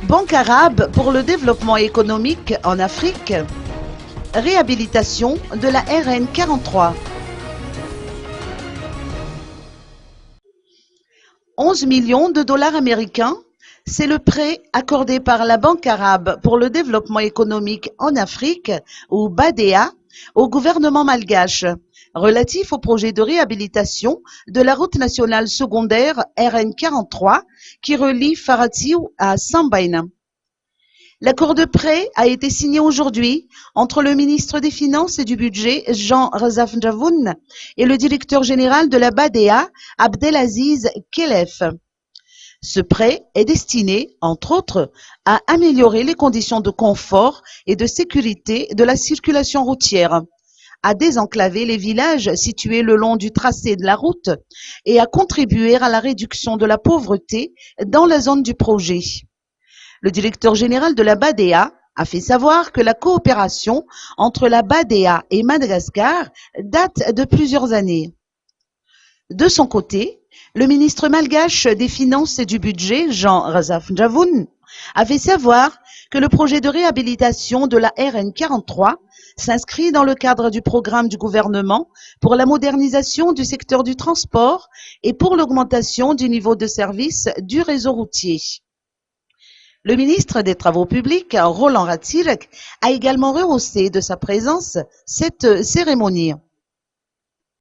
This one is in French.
Banque arabe pour le développement économique en Afrique. Réhabilitation de la RN 43. 11 millions de dollars américains, c'est le prêt accordé par la Banque arabe pour le développement économique en Afrique, ou BADEA, au gouvernement malgache, relatif au projet de réhabilitation de la route nationale secondaire RN 43 qui relie Faratiu à Sambaina. L'accord de prêt a été signé aujourd'hui entre le ministre des Finances et du Budget, Jean Razaf Njavoun, et le directeur général de la BADEA, Abdelaziz Kelef. Ce prêt est destiné, entre autres, à améliorer les conditions de confort et de sécurité de la circulation routière, à désenclaver les villages situés le long du tracé de la route et à contribuer à la réduction de la pauvreté dans la zone du projet. Le directeur général de la BADEA a fait savoir que la coopération entre la BADEA et Madagascar date de plusieurs années. De son côté, le ministre malgache des Finances et du Budget, Jean Razaf Njavoun, a fait savoir que le projet de réhabilitation de la RN 43 s'inscrit dans le cadre du programme du gouvernement pour la modernisation du secteur du transport et pour l'augmentation du niveau de service du réseau routier. Le ministre des Travaux publics, Roland Ratzirek, a également rehaussé de sa présence cette cérémonie.